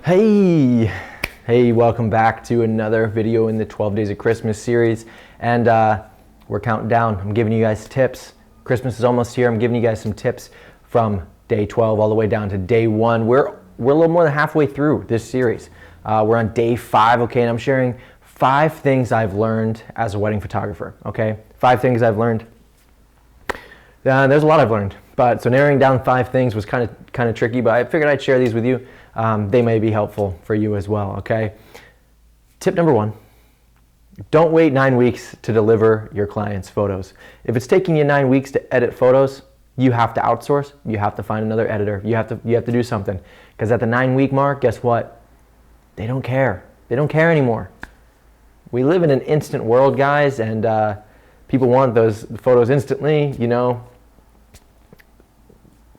Hey, welcome back to another video in the 12 Days of Christmas series. And we're counting down. I'm giving you guys tips. Christmas is almost here. I'm giving you guys some tips from day 12 all the way down to day 1. We're a little more than halfway through this series. We're on day 5, okay, and I'm sharing 5 things I've learned as a wedding photographer, okay? 5 things I've learned. There's a lot I've learned, but so narrowing down 5 things was kind of tricky, but I figured I'd share these with you. They may be helpful for you as well, okay? Tip number 1, don't wait 9 weeks to deliver your clients' photos. If it's taking you 9 weeks to edit photos, you have to outsource, you have to find another editor, you have to do something. Because at the 9-week mark, guess what? They don't care. They don't care anymore. We live in an instant world, guys, and people want those photos instantly, you know.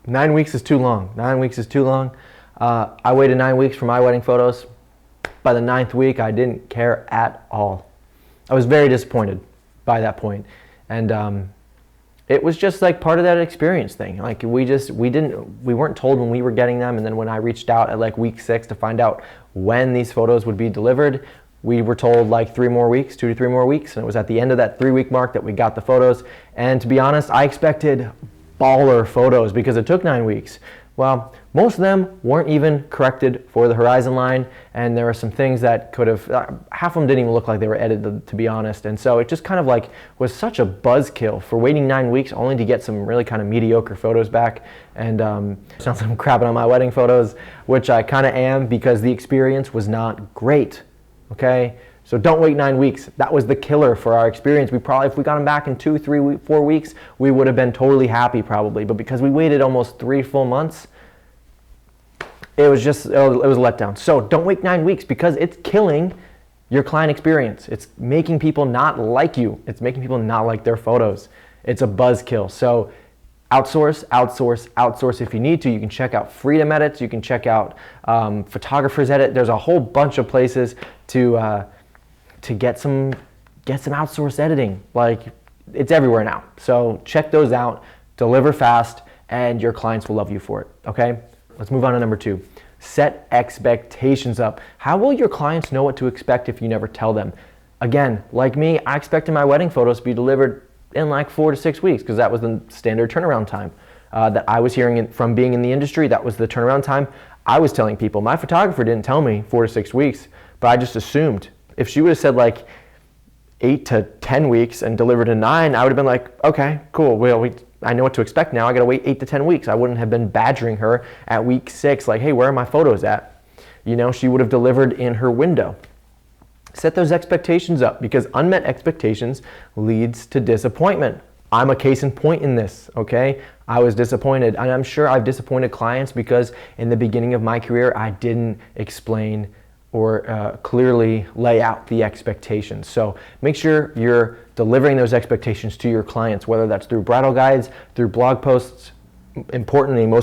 9 weeks is too long. 9 weeks is too long. I waited 9 weeks for my wedding photos. By the 9th week, I didn't care at all. I was very disappointed by that point. And it was just like part of that experience thing. Like we weren't told when we were getting them. And then when I reached out at like week 6 to find out when these photos would be delivered, we were told like 2 to 3 more weeks. And it was at the end of that 3-week mark that we got the photos. And to be honest, I expected baller photos because it took 9 weeks. Well, most of them weren't even corrected for the horizon line, and there were some things that could have, half of them didn't even look like they were edited, to be honest. And so it just kind of like was such a buzzkill for waiting 9 weeks only to get some really kind of mediocre photos back. And sounds like I'm crapping on my wedding photos, which I kind of am because the experience was not great, okay? So don't wait 9 weeks. That was the killer for our experience. We probably, if we got them back in 2, 3, 4 weeks, we would have been totally happy probably. But because we waited almost 3 full months, it was a letdown. So don't wait 9 weeks because it's killing your client experience. It's making people not like you. It's making people not like their photos. It's a buzzkill. So outsource if you need to. You can check out Freedom Edits. You can check out Photographer's Edit. There's a whole bunch of places to get some outsourced editing. Like, it's everywhere now. So check those out, deliver fast, and your clients will love you for it, okay? Let's move on to number 2. Set expectations up. How will your clients know what to expect if you never tell them? Again, like me, I expected my wedding photos to be delivered in like 4 to 6 weeks because that was the standard turnaround time that I was hearing from being in the industry. That was the turnaround time I was telling people. My photographer didn't tell me 4 to 6 weeks, but I just assumed. If she would have said like 8 to 10 weeks and delivered in 9, I would have been like, okay, cool. Well, I know what to expect now. I got to wait 8 to 10 weeks. I wouldn't have been badgering her at week 6, like, hey, where are my photos at? You know, she would have delivered in her window. Set those expectations up because unmet expectations leads to disappointment. I'm a case in point in this, okay? I was disappointed, and I'm sure I've disappointed clients because in the beginning of my career, I didn't explain or clearly lay out the expectations. So make sure you're delivering those expectations to your clients, whether that's through bridal guides, through blog posts, most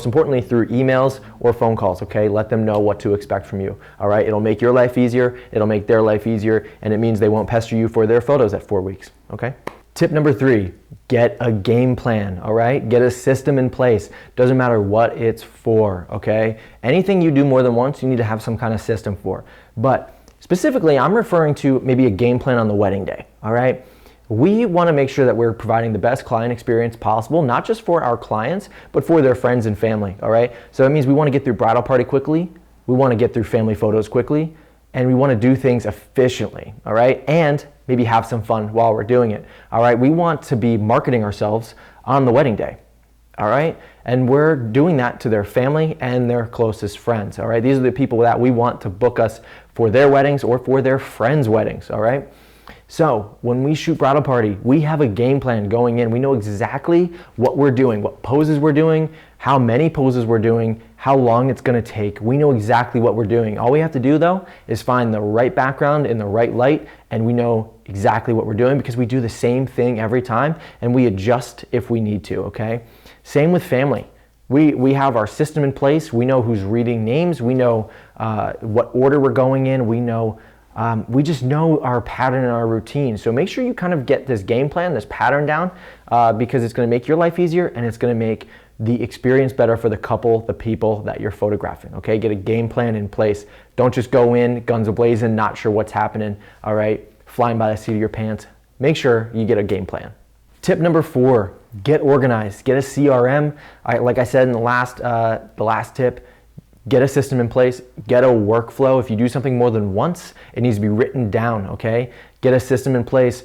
importantly through emails or phone calls, okay? Let them know what to expect from you, all right? It'll make your life easier, it'll make their life easier, and it means they won't pester you for their photos at 4 weeks, okay? Tip number 3, get a game plan, all right? Get a system in place. Doesn't matter what it's for, okay? Anything you do more than once, you need to have some kind of system for. But specifically, I'm referring to maybe a game plan on the wedding day, all right? We want to make sure that we're providing the best client experience possible, not just for our clients, but for their friends and family, all right? So that means we want to get through bridal party quickly, we want to get through family photos quickly, and we want to do things efficiently, all right? And maybe have some fun while we're doing it, all right? We want to be marketing ourselves on the wedding day, all right? And we're doing that to their family and their closest friends, all right? These are the people that we want to book us for their weddings or for their friends' weddings, all right? So when we shoot bridal party, we have a game plan going in. We know exactly what we're doing, what poses we're doing, how many poses we're doing, how long it's gonna take. We know exactly what we're doing. All we have to do though is find the right background in the right light, and we know exactly what we're doing because we do the same thing every time and we adjust if we need to, okay? Same with family. We have our system in place. We know who's reading names. We know what order we're going in. We just know our pattern and our routine. So make sure you kind of get this game plan, this pattern down, because it's going to make your life easier and it's going to make the experience better for the couple, the people that you're photographing, okay? Get a game plan in place. Don't just go in, guns a-blazing, not sure what's happening, all right? Flying by the seat of your pants. Make sure you get a game plan. Tip number 4, get organized. Get a CRM. Like I said in the last tip, get a system in place, get a workflow. If you do something more than once, it needs to be written down, okay? Get a system in place.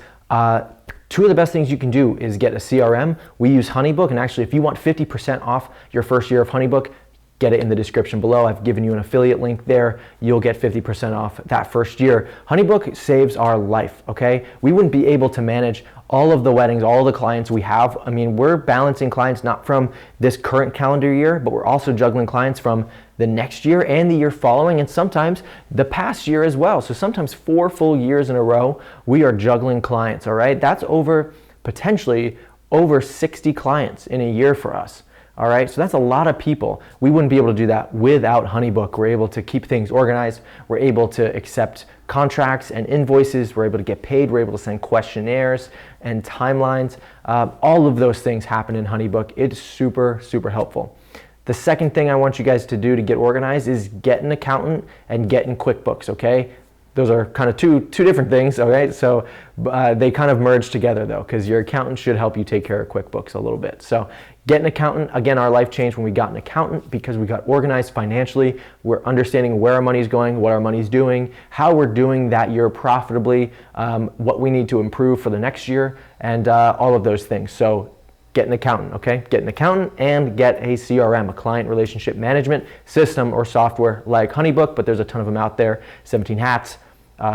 Two of the best things you can do is get a CRM. We use HoneyBook, and actually if you want 50% off your first year of HoneyBook, get it in the description below. I've given you an affiliate link there. You'll get 50% off that first year. HoneyBook saves our life, okay? We wouldn't be able to manage all of the weddings, all the clients we have. I mean, we're balancing clients not from this current calendar year, but we're also juggling clients from the next year and the year following, and sometimes the past year as well. So sometimes 4 full years in a row, we are juggling clients, all right? That's potentially over 60 clients in a year for us. All right, so that's a lot of people. We wouldn't be able to do that without HoneyBook. We're able to keep things organized. We're able to accept contracts and invoices. We're able to get paid. We're able to send questionnaires and timelines. All of those things happen in HoneyBook. It's super, super helpful. The second thing I want you guys to do to get organized is get an accountant and get in QuickBooks, okay? Those are kind of two different things, all right? So they kind of merge together though, because your accountant should help you take care of QuickBooks a little bit. So get an accountant. Again, our life changed when we got an accountant because we got organized financially. We're understanding where our money's going, what our money's doing, how we're doing that year profitably, what we need to improve for the next year, and all of those things. So get an accountant, okay? Get an accountant and get a CRM, a client relationship management system or software like HoneyBook, but there's a ton of them out there. 17 Hats,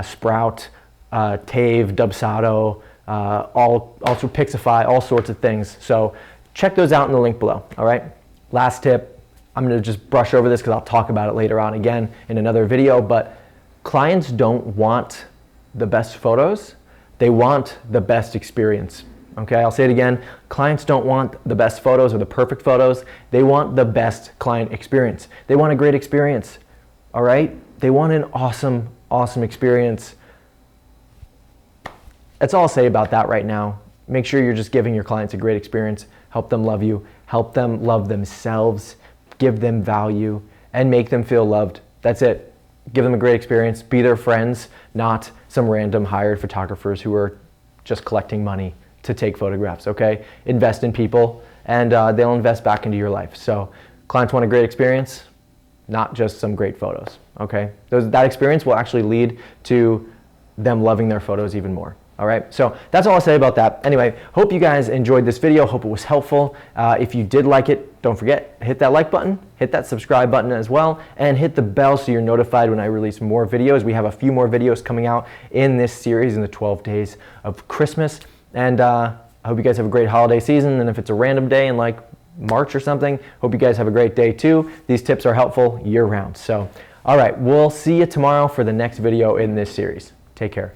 Sprout, Tave, Dubsado, also Pixify, all sorts of things. So check those out in the link below, all right? Last tip, I'm gonna just brush over this because I'll talk about it later on again in another video, but clients don't want the best photos, they want the best experience. Okay, I'll say it again. Clients don't want the best photos or the perfect photos. They want the best client experience. They want a great experience, all right? They want an awesome, awesome experience. That's all I'll say about that right now. Make sure you're just giving your clients a great experience. Help them love you. Help them love themselves. Give them value and make them feel loved. That's it. Give them a great experience. Be their friends, not some random hired photographers who are just collecting money to take photographs, okay? Invest in people and they'll invest back into your life. So clients want a great experience, not just some great photos, okay? That experience will actually lead to them loving their photos even more, all right? So that's all I'll say about that. Anyway, hope you guys enjoyed this video. Hope it was helpful. If you did like it, don't forget, hit that like button, hit that subscribe button as well, and hit the bell so you're notified when I release more videos. We have a few more videos coming out in this series in the 12 days of Christmas. And I hope you guys have a great holiday season. And if it's a random day in like March or something, hope you guys have a great day too. These tips are helpful year round. So, all right, we'll see you tomorrow for the next video in this series. Take care.